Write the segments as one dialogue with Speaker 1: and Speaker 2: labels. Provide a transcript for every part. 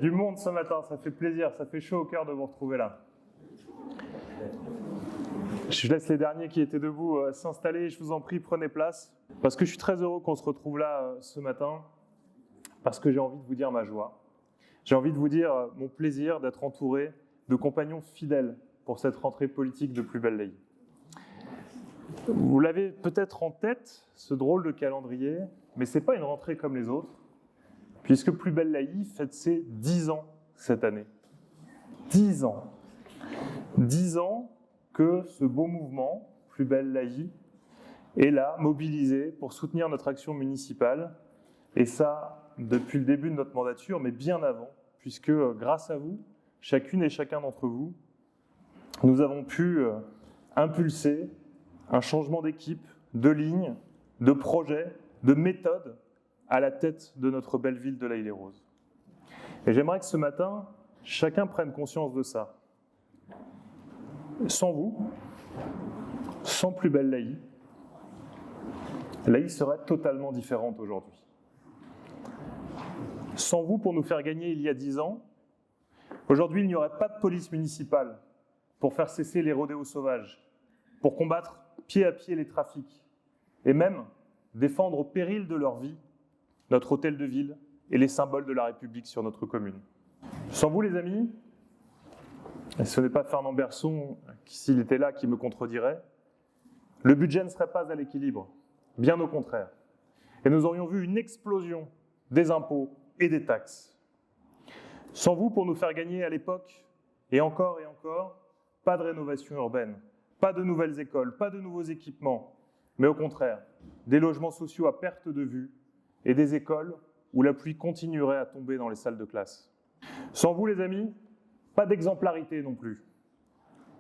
Speaker 1: Il y a du monde ce matin, ça fait plaisir, ça fait chaud au cœur de vous retrouver là. Je laisse les derniers qui étaient debout s'installer, je vous en prie, prenez place. Parce que je suis très heureux qu'on se retrouve là ce matin, parce que j'ai envie de vous dire ma joie. J'ai envie de vous dire mon plaisir d'être entouré de compagnons fidèles pour cette rentrée politique de Plus belle Laï. Vous l'avez peut-être en tête, ce drôle de calendrier, mais ce n'est pas une rentrée comme les autres, puisque Plus belle Laï fête ses 10 ans cette année. 10 ans. 10 ans que ce beau mouvement, Plus belle Laï, est là, mobilisé pour soutenir notre action municipale, et ça depuis le début de notre mandature, mais bien avant, puisque grâce à vous, chacune et chacun d'entre vous, nous avons pu impulser un changement d'équipe, de ligne, de projet, de méthode à la tête de notre belle ville de L'Haÿ-les-Roses. Et j'aimerais que ce matin, chacun prenne conscience de ça. Sans vous, sans Plus belle Laï, Laï serait totalement différente aujourd'hui. Sans vous pour nous faire gagner il y a 10 ans, aujourd'hui il n'y aurait pas de police municipale pour faire cesser les rodéos sauvages, pour combattre pied à pied les trafics, et même défendre au péril de leur vie notre hôtel de ville et les symboles de la République sur notre commune. Sans vous les amis, et ce n'est pas Fernand Berson, s'il était là, qui me contredirait, le budget ne serait pas à l'équilibre, bien au contraire. Et nous aurions vu une explosion des impôts et des taxes. Sans vous pour nous faire gagner à l'époque, et encore, pas de rénovation urbaine, pas de nouvelles écoles, pas de nouveaux équipements, mais au contraire, des logements sociaux à perte de vue et des écoles où la pluie continuerait à tomber dans les salles de classe. Sans vous les amis, pas d'exemplarité non plus,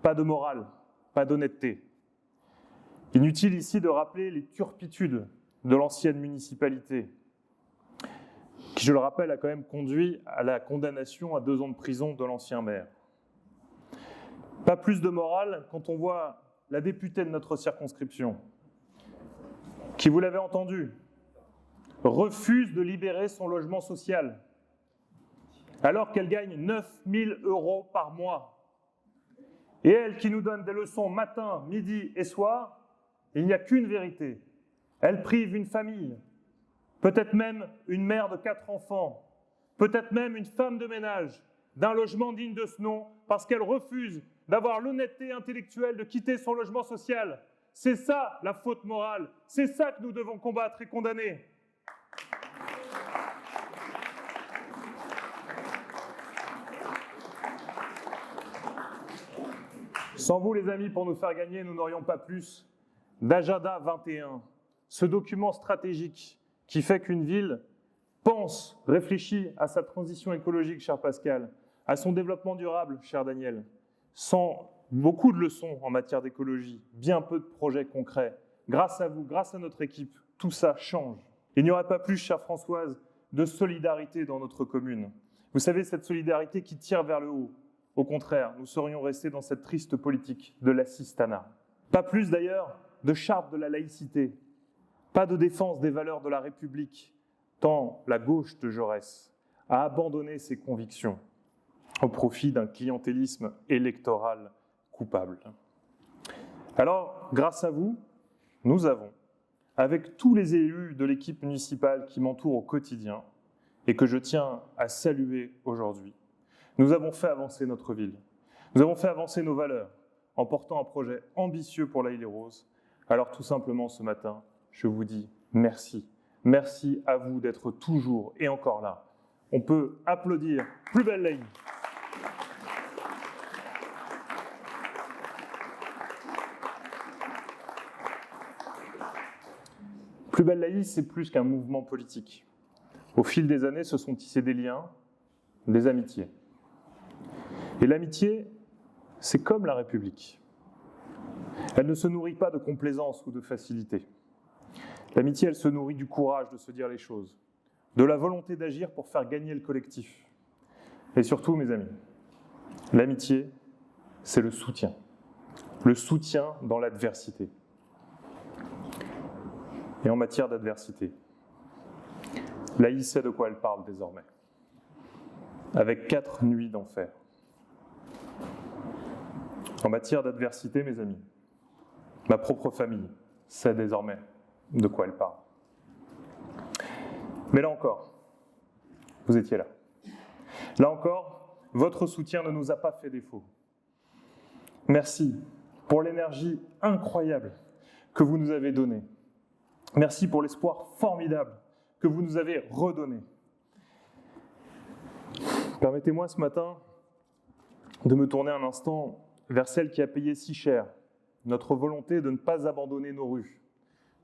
Speaker 1: pas de morale, pas d'honnêteté. Inutile ici de rappeler les turpitudes de l'ancienne municipalité, qui, je le rappelle, a quand même conduit à la condamnation à 2 ans de prison de l'ancien maire. Pas plus de morale quand on voit la députée de notre circonscription, qui, vous l'avez entendu, refuse de libérer son logement social, alors qu'elle gagne 9 000 € par mois. Et elle qui nous donne des leçons matin, midi et soir, il n'y a qu'une vérité. Elle prive une famille, peut-être même une mère de 4 enfants, peut-être même une femme de ménage, d'un logement digne de ce nom, parce qu'elle refuse d'avoir l'honnêteté intellectuelle de quitter son logement social. C'est ça la faute morale, c'est ça que nous devons combattre et condamner. Sans vous les amis, pour nous faire gagner, nous n'aurions pas plus d'Agenda 21, ce document stratégique qui fait qu'une ville pense, réfléchit à sa transition écologique, cher Pascal, à son développement durable, cher Daniel, sans beaucoup de leçons en matière d'écologie, bien peu de projets concrets. Grâce à vous, grâce à notre équipe, tout ça change. Il n'y aurait pas plus, chère Françoise, de solidarité dans notre commune. Vous savez, cette solidarité qui tire vers le haut. Au contraire, nous serions restés dans cette triste politique de l'assistanat. Pas plus d'ailleurs de charte de la laïcité, pas de défense des valeurs de la République, tant la gauche de Jaurès a abandonné ses convictions au profit d'un clientélisme électoral coupable. Alors, grâce à vous, nous avons, avec tous les élus de l'équipe municipale qui m'entourent au quotidien et que je tiens à saluer aujourd'hui, nous avons fait avancer notre ville. Nous avons fait avancer nos valeurs en portant un projet ambitieux pour L'Haÿ-les-Roses. Alors tout simplement ce matin, je vous dis merci. Merci à vous d'être toujours et encore là. On peut applaudir Plus belle Laï. Plus belle Laï, c'est plus qu'un mouvement politique. Au fil des années, se sont tissés des liens, des amitiés. Et l'amitié, c'est comme la République. Elle ne se nourrit pas de complaisance ou de facilité. L'amitié, elle se nourrit du courage de se dire les choses, de la volonté d'agir pour faire gagner le collectif. Et surtout, mes amis, l'amitié, c'est le soutien dans l'adversité. Et en matière d'adversité, Laï sait de quoi elle parle désormais. avec 4 nuits d'enfer. En matière d'adversité, mes amis, ma propre famille sait désormais de quoi elle parle. Mais là encore, vous étiez là. Là encore, votre soutien ne nous a pas fait défaut. Merci pour l'énergie incroyable que vous nous avez donnée. Merci pour l'espoir formidable que vous nous avez redonné. Permettez-moi ce matin de me tourner un instant vers celle qui a payé si cher notre volonté de ne pas abandonner nos rues,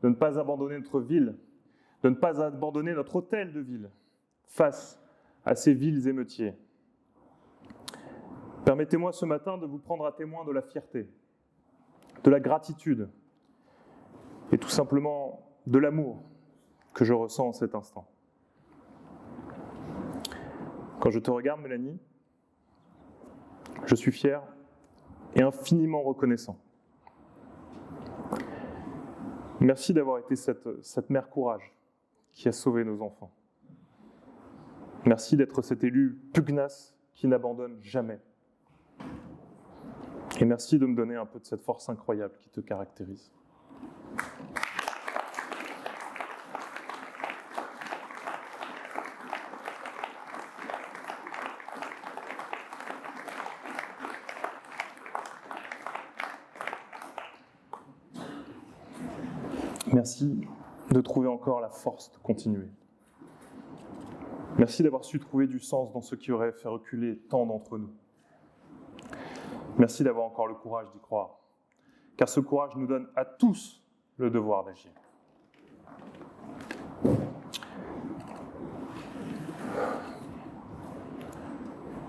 Speaker 1: de ne pas abandonner notre ville, de ne pas abandonner notre hôtel de ville face à ces villes émeutiers. Permettez-moi ce matin de vous prendre à témoin de la fierté, de la gratitude et tout simplement de l'amour que je ressens en cet instant. Quand je te regarde, Mélanie, je suis fier et infiniment reconnaissant. Merci d'avoir été cette mère courage qui a sauvé nos enfants. Merci d'être cet élu pugnace qui n'abandonne jamais. Et merci de me donner un peu de cette force incroyable qui te caractérise. Merci de trouver encore la force de continuer. Merci d'avoir su trouver du sens dans ce qui aurait fait reculer tant d'entre nous. Merci d'avoir encore le courage d'y croire, car ce courage nous donne à tous le devoir d'agir.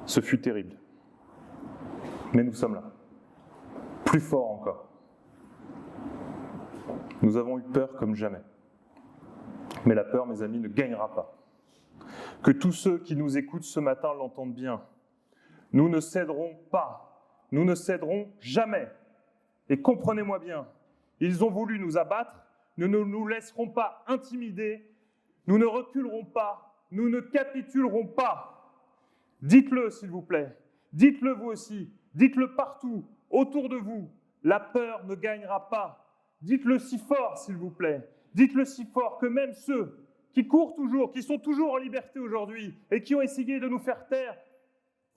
Speaker 1: Ce fut terrible, mais nous sommes là, plus forts encore. Nous avons eu peur comme jamais, mais la peur, mes amis, ne gagnera pas. Que tous ceux qui nous écoutent ce matin l'entendent bien. Nous ne céderons pas. Nous ne céderons jamais. Et comprenez-moi bien, ils ont voulu nous abattre, nous ne nous laisserons pas intimider, nous ne reculerons pas, nous ne capitulerons pas. Dites-le, s'il vous plaît. Dites-le vous aussi. Dites-le partout, autour de vous. La peur ne gagnera pas. Dites-le si fort, s'il vous plaît. Dites-le si fort que même ceux qui courent toujours, qui sont toujours en liberté aujourd'hui et qui ont essayé de nous faire taire,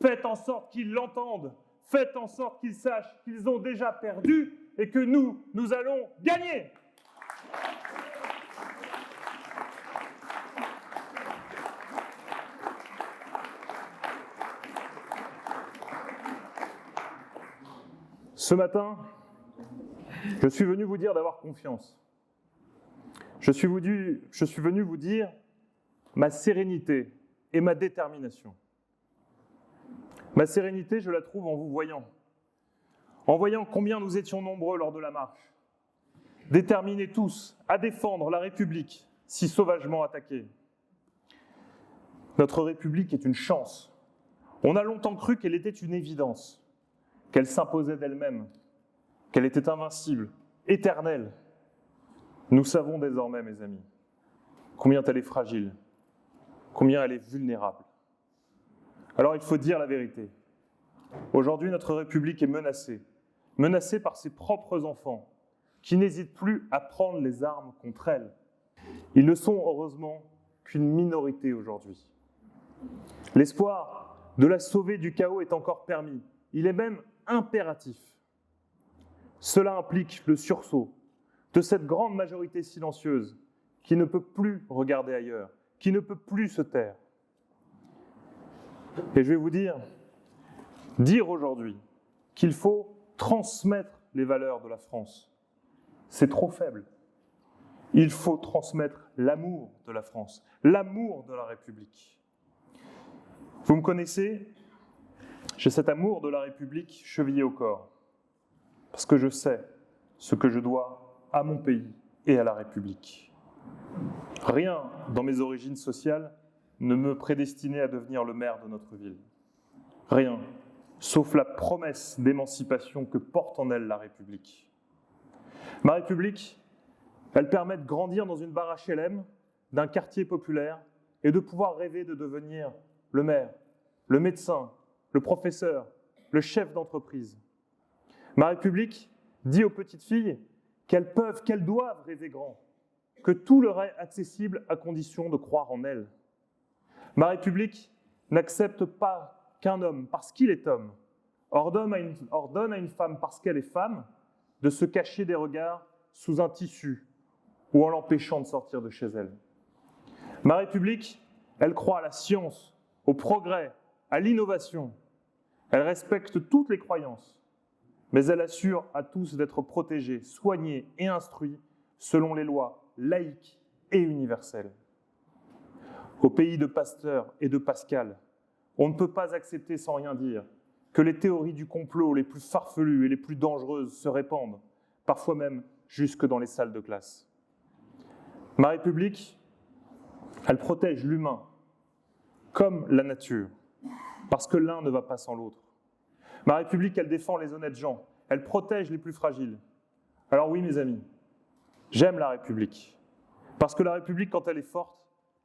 Speaker 1: faites en sorte qu'ils l'entendent. Faites en sorte qu'ils sachent qu'ils ont déjà perdu et que nous allons gagner. Ce matin, je suis venu vous dire d'avoir confiance. Je suis venu vous dire ma sérénité et ma détermination. Ma sérénité, je la trouve en vous voyant. En voyant combien nous étions nombreux lors de la marche. Déterminés tous à défendre la République, si sauvagement attaquée. Notre République est une chance. On a longtemps cru qu'elle était une évidence, qu'elle s'imposait d'elle-même, qu'elle était invincible, éternelle. Nous savons désormais, mes amis, combien elle est fragile, combien elle est vulnérable. Alors il faut dire la vérité. Aujourd'hui, notre République est menacée. Menacée par ses propres enfants, qui n'hésitent plus à prendre les armes contre elle. Ils ne sont heureusement qu'une minorité aujourd'hui. L'espoir de la sauver du chaos est encore permis. Il est même impératif. Cela implique le sursaut de cette grande majorité silencieuse qui ne peut plus regarder ailleurs, qui ne peut plus se taire. Et je vais vous dire aujourd'hui qu'il faut transmettre les valeurs de la France, c'est trop faible. Il faut transmettre l'amour de la France, l'amour de la République. Vous me connaissez, j'ai cet amour de la République chevillé au corps, parce que je sais ce que je dois à mon pays et à la République. Rien dans mes origines sociales ne me prédestinait à devenir le maire de notre ville. Rien, sauf la promesse d'émancipation que porte en elle la République. Ma République, elle permet de grandir dans une barre HLM, d'un quartier populaire, et de pouvoir rêver de devenir le maire le médecin, le professeur, le chef d'entreprise. Ma République dit aux petites filles qu'elles peuvent, qu'elles doivent rêver grand, que tout leur est accessible à condition de croire en elles. Ma République n'accepte pas qu'un homme, parce qu'il est homme, ordonne à une femme, parce qu'elle est femme, de se cacher des regards sous un tissu ou en l'empêchant de sortir de chez elle. Ma République, elle croit à la science, au progrès, à l'innovation. Elle respecte toutes les croyances, mais elle assure à tous d'être protégés, soignés et instruits selon les lois laïques et universelles. Au pays de Pasteur et de Pascal, on ne peut pas accepter sans rien dire que les théories du complot les plus farfelues et les plus dangereuses se répandent, parfois même jusque dans les salles de classe. Ma République, elle protège l'humain comme la nature, parce que l'un ne va pas sans l'autre. Ma République, elle défend les honnêtes gens, elle protège les plus fragiles. Alors oui, mes amis, j'aime la République, parce que la République, quand elle est forte,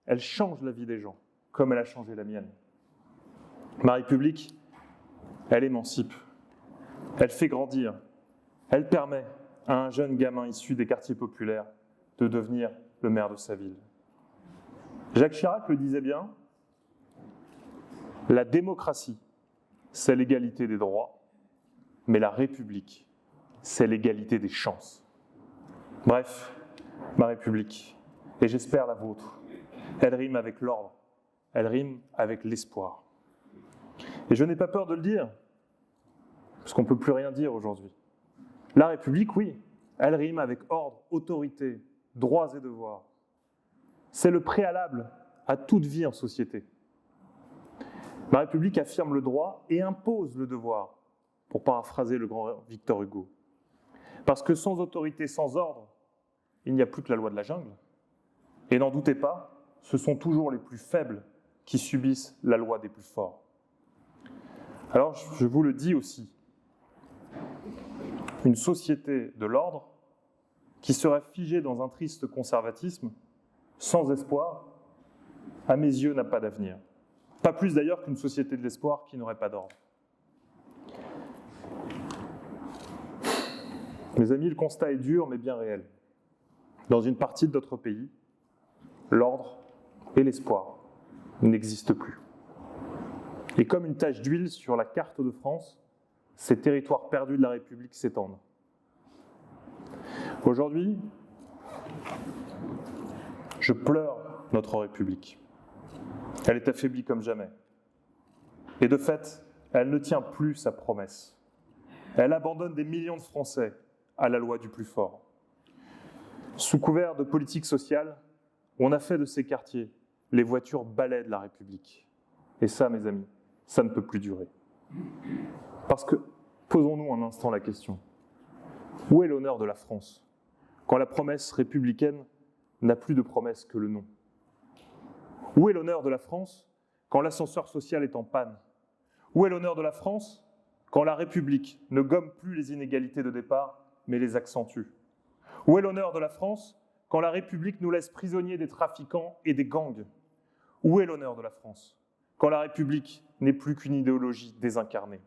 Speaker 1: elle change la vie des gens, comme elle a changé la mienne. Ma République, elle émancipe, elle fait grandir, elle permet à un jeune gamin issu des quartiers populaires de devenir le maire de sa ville. Jacques Chirac le disait bien, la démocratie, c'est l'égalité des droits, mais la République, c'est l'égalité des chances. Bref, ma République, et j'espère la vôtre, elle rime avec l'ordre, elle rime avec l'espoir. Et je n'ai pas peur de le dire, parce qu'on ne peut plus rien dire aujourd'hui. La République, oui, elle rime avec ordre, autorité, droits et devoirs. C'est le préalable à toute vie en société. Ma République affirme le droit et impose le devoir, pour paraphraser le grand Victor Hugo. Parce que sans autorité, sans ordre, il n'y a plus que la loi de la jungle. Et n'en doutez pas, ce sont toujours les plus faibles qui subissent la loi des plus forts. Alors, je vous le dis aussi, une société de l'ordre qui serait figée dans un triste conservatisme, sans espoir, à mes yeux, n'a pas d'avenir. Pas plus d'ailleurs qu'une société de l'espoir qui n'aurait pas d'ordre. Mes amis, le constat est dur, mais bien réel. Dans une partie de notre pays, l'ordre et l'espoir n'existent plus. Et comme une tache d'huile sur la carte de France, ces territoires perdus de la République s'étendent. Aujourd'hui, je pleure notre République. Elle est affaiblie comme jamais. Et de fait, elle ne tient plus sa promesse. Elle abandonne des millions de Français à la loi du plus fort. Sous couvert de politique sociale, on a fait de ces quartiers les voitures balais de la République. Et ça, mes amis, ça ne peut plus durer. Parce que, posons-nous un instant la question, où est l'honneur de la France quand la promesse républicaine n'a plus de promesse que le nom? Où est l'honneur de la France quand l'ascenseur social est en panne? Où est l'honneur de la France quand la République ne gomme plus les inégalités de départ, mais les accentue? Où est l'honneur de la France quand la République nous laisse prisonniers des trafiquants et des gangs? Où est l'honneur de la France quand la République n'est plus qu'une idéologie désincarnée?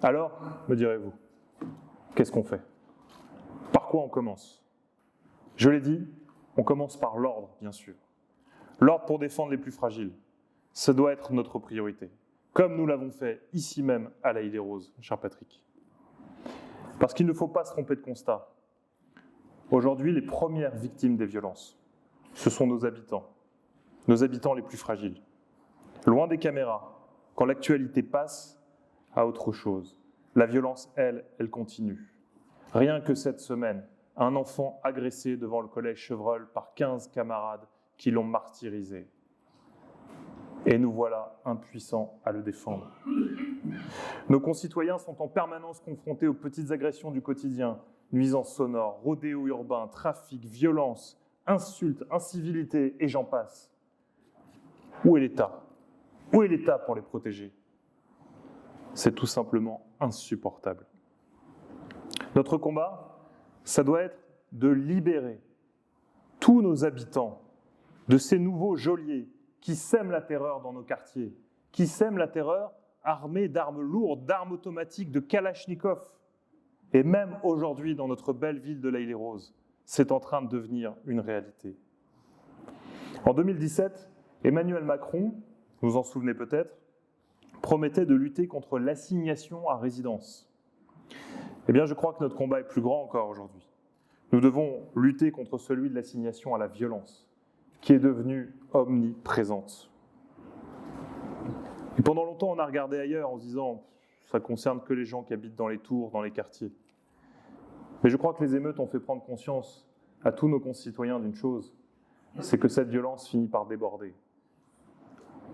Speaker 1: Alors, me direz-vous, qu'est-ce qu'on fait? Par quoi on commence? Je l'ai dit, on commence par l'ordre, bien sûr. L'ordre pour défendre les plus fragiles, ça doit être notre priorité, comme nous l'avons fait ici même à la Île-et-Rose, cher Patrick. Parce qu'il ne faut pas se tromper de constat. Aujourd'hui, les premières victimes des violences, ce sont nos habitants les plus fragiles. Loin des caméras, quand l'actualité passe à autre chose. La violence, elle continue. Rien que cette semaine, un enfant agressé devant le collège Chevreul par 15 camarades qui l'ont martyrisé. Et nous voilà impuissants à le défendre. Nos concitoyens sont en permanence confrontés aux petites agressions du quotidien, nuisances sonores, rodéos urbains, trafic, violence, insultes, incivilités, et j'en passe. Où est l'État? Où est l'État pour les protéger? C'est tout simplement insupportable. Notre combat, ça doit être de libérer tous nos habitants de ces nouveaux geôliers qui sèment la terreur dans nos quartiers, qui sèment la terreur, armés d'armes lourdes, d'armes automatiques, de Kalachnikov. Et même aujourd'hui, dans notre belle ville de l'Haïe-les-Roses, c'est en train de devenir une réalité. En 2017, Emmanuel Macron, vous vous en souvenez peut-être, promettait de lutter contre l'assignation à résidence. Eh bien, je crois que notre combat est plus grand encore aujourd'hui. Nous devons lutter contre celui de l'assignation à la violence, qui est devenue omniprésente. Et pendant longtemps, on a regardé ailleurs en se disant « ça ne concerne que les gens qui habitent dans les tours, dans les quartiers ». Mais je crois que les émeutes ont fait prendre conscience à tous nos concitoyens d'une chose, c'est que cette violence finit par déborder.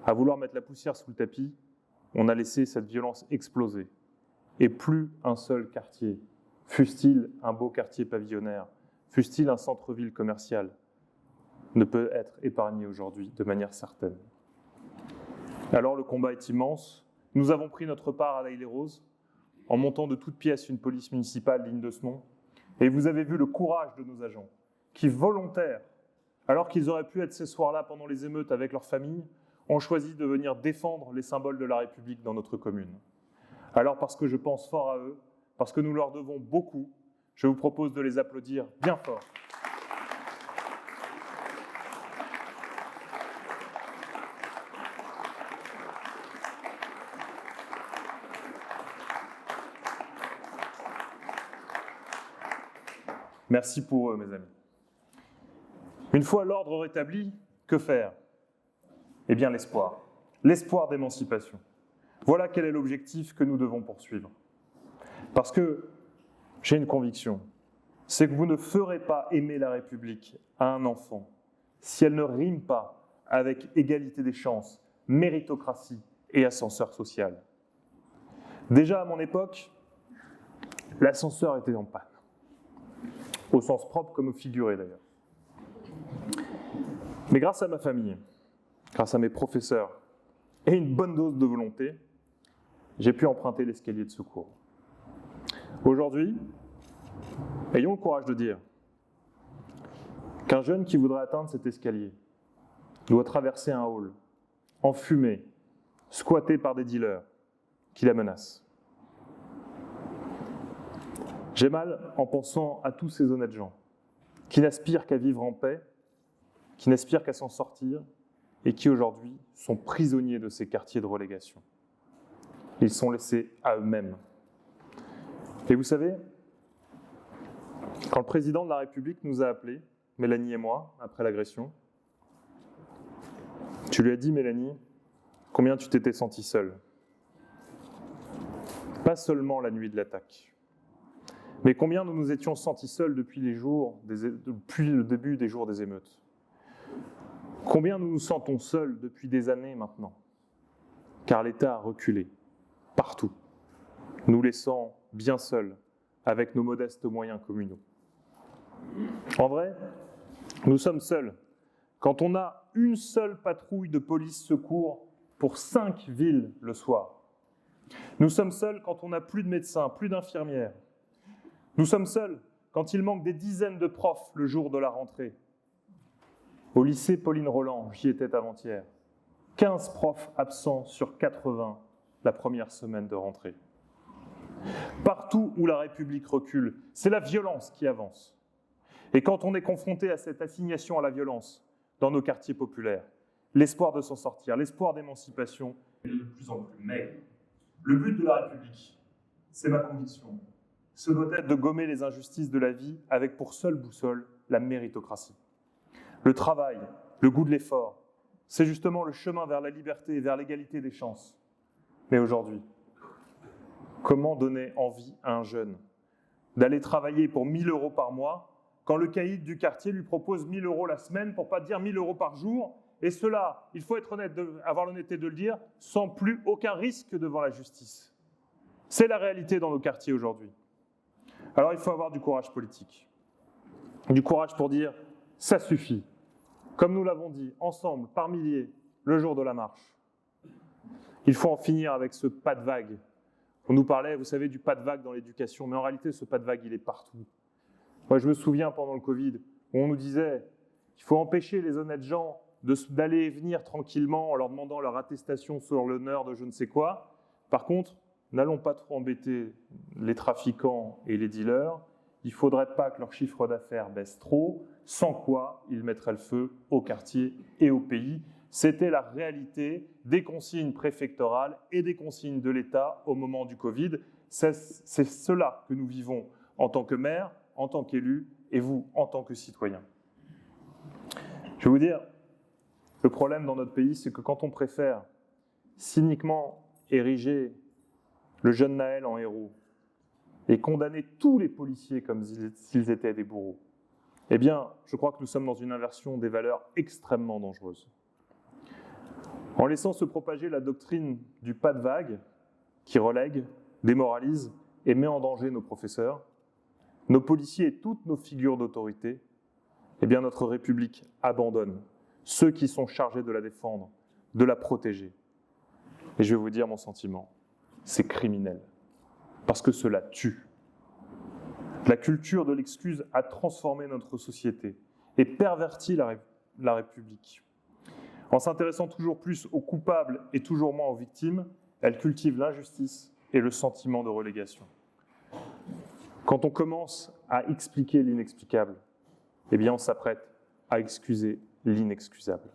Speaker 1: À vouloir mettre la poussière sous le tapis, on a laissé cette violence exploser. Et plus un seul quartier, fût-il un beau quartier pavillonnaire, fût-il un centre-ville commercial, ne peut être épargné aujourd'hui de manière certaine. Alors le combat est immense. Nous avons pris notre part à l'Haïe-les-Roses en montant de toutes pièces une police municipale digne de ce nom. Et vous avez vu le courage de nos agents qui, volontaires, alors qu'ils auraient pu être ces soirs-là pendant les émeutes avec leurs familles, ont choisi de venir défendre les symboles de la République dans notre commune. Alors parce que je pense fort à eux, parce que nous leur devons beaucoup, je vous propose de les applaudir bien fort. Merci pour eux, mes amis. Une fois l'ordre rétabli, que faire ? Eh bien, l'espoir. L'espoir d'émancipation. Voilà quel est l'objectif que nous devons poursuivre. Parce que j'ai une conviction, c'est que vous ne ferez pas aimer la République à un enfant si elle ne rime pas avec égalité des chances, méritocratie et ascenseur social. Déjà à mon époque, l'ascenseur était en panne. Au sens propre comme au figuré d'ailleurs. Mais grâce à ma famille, grâce à mes professeurs et une bonne dose de volonté, j'ai pu emprunter l'escalier de secours. Aujourd'hui, ayons le courage de dire qu'un jeune qui voudrait atteindre cet escalier doit traverser un hall, enfumé, squatté par des dealers qui la menacent. J'ai mal en pensant à tous ces honnêtes gens qui n'aspirent qu'à vivre en paix, qui n'aspirent qu'à s'en sortir et qui aujourd'hui sont prisonniers de ces quartiers de relégation. Ils sont laissés à eux-mêmes. Et vous savez, quand le président de la République nous a appelés, Mélanie et moi, après l'agression, tu lui as dit, Mélanie, combien tu t'étais sentie seule. Pas seulement la nuit de l'attaque, mais combien nous nous étions sentis seuls depuis le début des jours des émeutes. Combien nous nous sentons seuls depuis des années maintenant, car l'État a reculé, partout, nous laissant bien seuls avec nos modestes moyens communaux. En vrai, nous sommes seuls quand on a une seule patrouille de police secours pour 5 villes le soir. Nous sommes seuls quand on n'a plus de médecins, plus d'infirmières. Nous sommes seuls quand il manque des dizaines de profs le jour de la rentrée. Au lycée Pauline Roland, j'y étais avant-hier, 15 profs absents sur 80 la première semaine de rentrée. Partout où la République recule, c'est la violence qui avance. Et quand on est confronté à cette assignation à la violence dans nos quartiers populaires, l'espoir de s'en sortir, l'espoir d'émancipation est de plus en plus maigre. Le but de la République, c'est ma conviction, ce doit être de gommer les injustices de la vie avec pour seule boussole la méritocratie. Le travail, le goût de l'effort, c'est justement le chemin vers la liberté et vers l'égalité des chances. Mais aujourd'hui, comment donner envie à un jeune d'aller travailler pour 1 000 € par mois quand le caïd du quartier lui propose 1 000 € la semaine, pour ne pas dire 1 000 € par jour, et cela, il faut être honnête, avoir l'honnêteté de le dire, sans plus aucun risque devant la justice. C'est la réalité dans nos quartiers aujourd'hui. Alors il faut avoir du courage politique. Du courage pour dire « ça suffit ». Comme nous l'avons dit, ensemble, par milliers, le jour de la marche. Il faut en finir avec ce pas de vague. On nous parlait, vous savez, du pas de vague dans l'éducation, mais en réalité, ce pas de vague, il est partout. Moi, je me souviens pendant le Covid, où on nous disait qu'il faut empêcher les honnêtes gens d'aller et venir tranquillement en leur demandant leur attestation sur l'honneur de je ne sais quoi. Par contre, n'allons pas trop embêter les trafiquants et les dealers. Il ne faudrait pas que leur chiffre d'affaires baisse trop, sans quoi ils mettraient le feu au quartier et au pays. C'était la réalité des consignes préfectorales et des consignes de l'État au moment du Covid. C'est cela que nous vivons en tant que maire, en tant qu'élu, et vous en tant que citoyen. Je vais vous dire, le problème dans notre pays, c'est que quand on préfère cyniquement ériger le jeune Naël en héros et condamner tous les policiers comme s'ils étaient des bourreaux, eh bien, je crois que nous sommes dans une inversion des valeurs extrêmement dangereuse. En laissant se propager la doctrine du pas de vague, qui relègue, démoralise et met en danger nos professeurs, nos policiers et toutes nos figures d'autorité, eh bien notre République abandonne ceux qui sont chargés de la défendre, de la protéger. Et je vais vous dire mon sentiment, c'est criminel, parce que cela tue. La culture de l'excuse a transformé notre société et perverti la République. En s'intéressant toujours plus aux coupables et toujours moins aux victimes, elle cultive l'injustice et le sentiment de relégation. Quand on commence à expliquer l'inexplicable, eh bien on s'apprête à excuser l'inexcusable.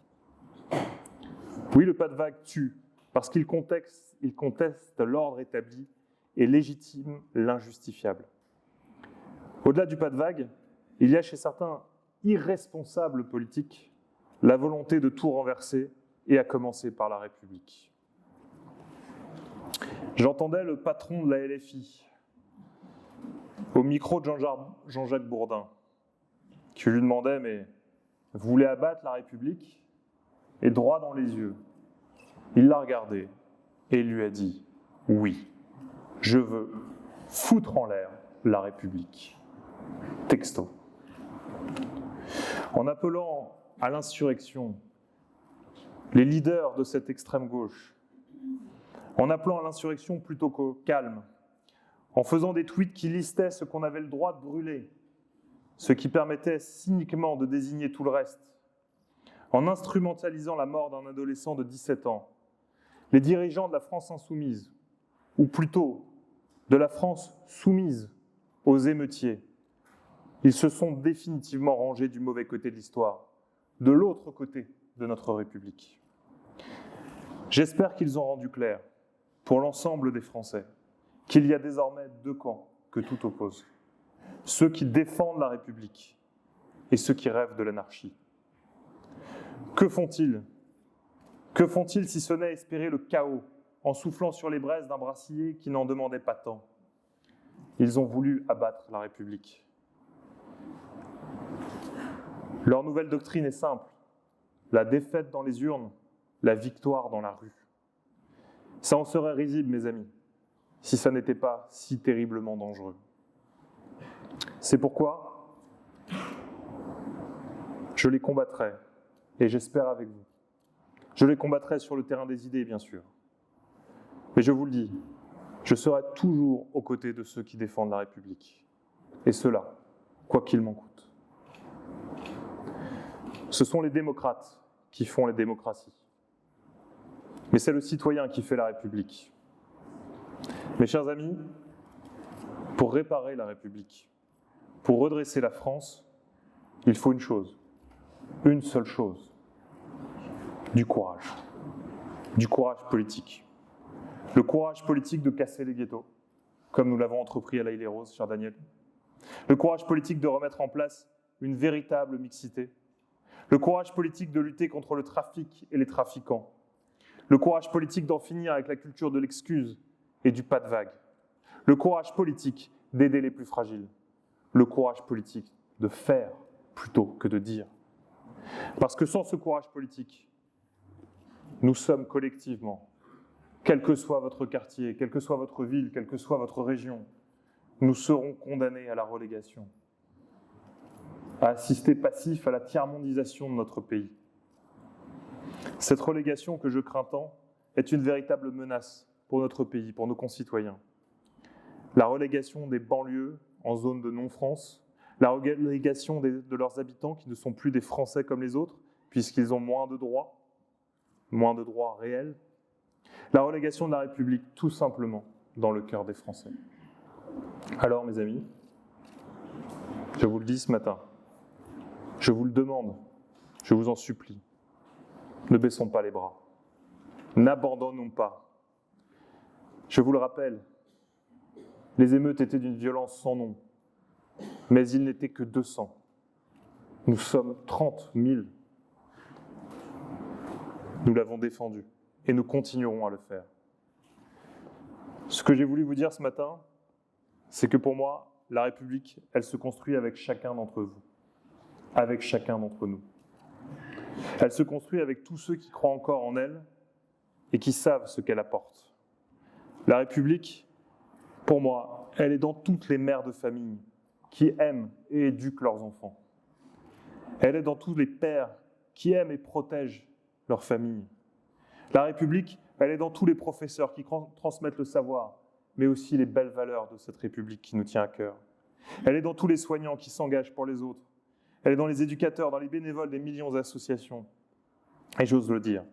Speaker 1: Oui, le pas de vague tue, parce qu'il conteste l'ordre établi et légitime l'injustifiable. Au-delà du pas de vague, il y a chez certains irresponsables politiques la volonté de tout renverser, et à commencer par la République. J'entendais le patron de la LFI, au micro de Jean-Jacques Bourdin, qui lui demandait « Mais vous voulez abattre la République ?» Et droit dans les yeux, il l'a regardé et il lui a dit « Oui, je veux foutre en l'air la République. » Texto. En appelant à l'insurrection les leaders de cette extrême gauche, en appelant à l'insurrection plutôt qu'au calme, en faisant des tweets qui listaient ce qu'on avait le droit de brûler, ce qui permettait cyniquement de désigner tout le reste, en instrumentalisant la mort d'un adolescent de 17 ans, les dirigeants de la France insoumise, ou plutôt de la France soumise aux émeutiers, ils se sont définitivement rangés du mauvais côté de l'histoire, de l'autre côté de notre République. J'espère qu'ils ont rendu clair, pour l'ensemble des Français, qu'il y a désormais deux camps que tout oppose. Ceux qui défendent la République et ceux qui rêvent de l'anarchie. Que font-ils ? Que font-ils si ce n'est espérer le chaos en soufflant sur les braises d'un brassier qui n'en demandait pas tant ? Ils ont voulu abattre la République. Leur nouvelle doctrine est simple, la défaite dans les urnes, la victoire dans la rue. Ça en serait risible, mes amis, si ça n'était pas si terriblement dangereux. C'est pourquoi je les combattrai, et j'espère avec vous. Je les combattrai sur le terrain des idées, bien sûr. Mais je vous le dis, je serai toujours aux côtés de ceux qui défendent la République. Et cela, quoi qu'il m'en coûte. Ce sont les démocrates qui font les démocraties. Mais c'est le citoyen qui fait la République. Mes chers amis, pour réparer la République, pour redresser la France, il faut une chose, une seule chose, du courage politique. Le courage politique de casser les ghettos, comme nous l'avons entrepris à l'Haye-les-Roses, cher Daniel. Le courage politique de remettre en place une véritable mixité. Le courage politique de lutter contre le trafic et les trafiquants. Le courage politique d'en finir avec la culture de l'excuse et du pas de vague. Le courage politique d'aider les plus fragiles. Le courage politique de faire plutôt que de dire. Parce que sans ce courage politique, nous sommes collectivement, quel que soit votre quartier, quelle que soit votre ville, quelle que soit votre région, nous serons condamnés à la relégation, à assister passif à la tiers-mondisation de notre pays. Cette relégation que je crains tant est une véritable menace pour notre pays, pour nos concitoyens. La relégation des banlieues en zone de non-France, la relégation de leurs habitants qui ne sont plus des Français comme les autres, puisqu'ils ont moins de droits réels. La relégation de la République, tout simplement, dans le cœur des Français. Alors, mes amis, je vous le dis ce matin, je vous le demande, je vous en supplie, ne baissons pas les bras, n'abandonnons pas. Je vous le rappelle, les émeutes étaient d'une violence sans nom, mais ils n'étaient que 200. Nous sommes 30 000. Nous l'avons défendu et nous continuerons à le faire. Ce que j'ai voulu vous dire ce matin, c'est que pour moi, la République, elle se construit avec chacun d'entre vous, avec chacun d'entre nous. Elle se construit avec tous ceux qui croient encore en elle et qui savent ce qu'elle apporte. La République, pour moi, elle est dans toutes les mères de famille qui aiment et éduquent leurs enfants. Elle est dans tous les pères qui aiment et protègent leur famille. La République, elle est dans tous les professeurs qui transmettent le savoir, mais aussi les belles valeurs de cette République qui nous tient à cœur. Elle est dans tous les soignants qui s'engagent pour les autres. Elle est dans les éducateurs, dans les bénévoles des millions d'associations. Et j'ose le dire,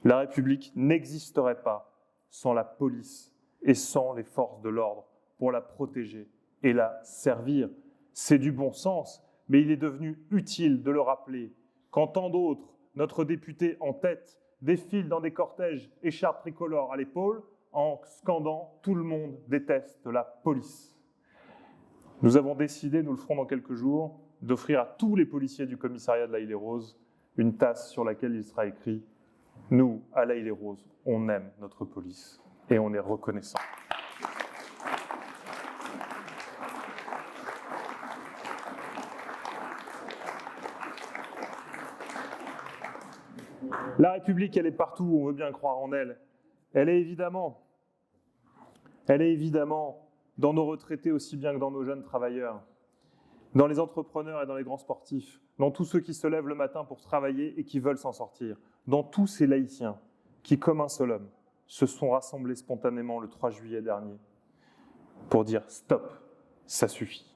Speaker 1: la République n'existerait pas sans la police et sans les forces de l'ordre pour la protéger et la servir. C'est du bon sens, mais il est devenu utile de le rappeler quand tant d'autres, notre député en tête, défilent dans des cortèges écharpes tricolores à l'épaule en scandant « Tout le monde déteste la police ». Nous avons décidé, nous le ferons dans quelques jours, d'offrir à tous les policiers du commissariat de La Île-et-Rose une tasse sur laquelle il sera écrit « Nous, à La Île-et-Rose, on aime notre police et on est reconnaissant ». La République, elle est partout où on veut bien croire en elle. Elle est évidemment dans nos retraités aussi bien que dans nos jeunes travailleurs, dans les entrepreneurs et dans les grands sportifs, dans tous ceux qui se lèvent le matin pour travailler et qui veulent s'en sortir, dans tous ces laïciens qui, comme un seul homme, se sont rassemblés spontanément le 3 juillet dernier pour dire « Stop, ça suffit ».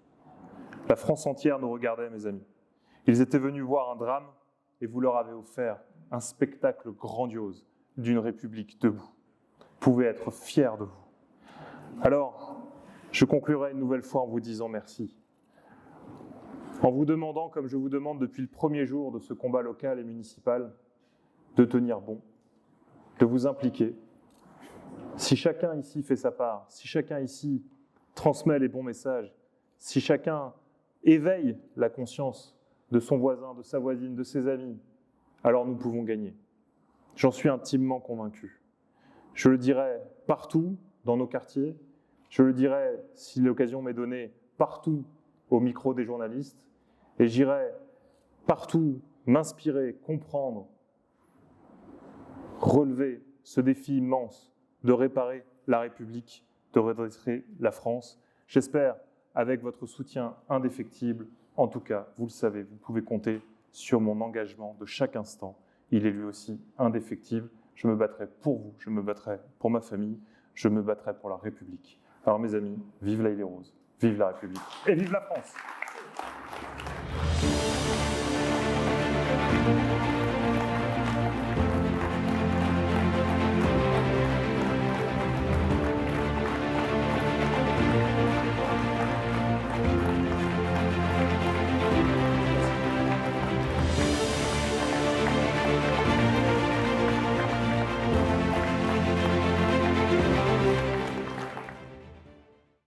Speaker 1: La France entière nous regardait, mes amis. Ils étaient venus voir un drame et vous leur avez offert un spectacle grandiose d'une République debout. Vous pouvez être fiers de vous. Alors, je conclurai une nouvelle fois en vous disant merci. En vous demandant, comme je vous demande depuis le premier jour de ce combat local et municipal, de tenir bon, de vous impliquer. Si chacun ici fait sa part, si chacun ici transmet les bons messages, si chacun éveille la conscience de son voisin, de sa voisine, de ses amis, alors nous pouvons gagner. J'en suis intimement convaincu. Je le dirai partout dans nos quartiers, je le dirai, si l'occasion m'est donnée, partout au micro des journalistes, et j'irai partout m'inspirer, comprendre, relever ce défi immense de réparer la République, de redresser la France. J'espère, avec votre soutien indéfectible, en tout cas, vous le savez, vous pouvez compter sur mon engagement de chaque instant. Il est lui aussi indéfectible. Je me battrai pour vous, je me battrai pour ma famille, je me battrai pour la République. Alors mes amis, vive La Île-et-Rose, vive la République et vive la France!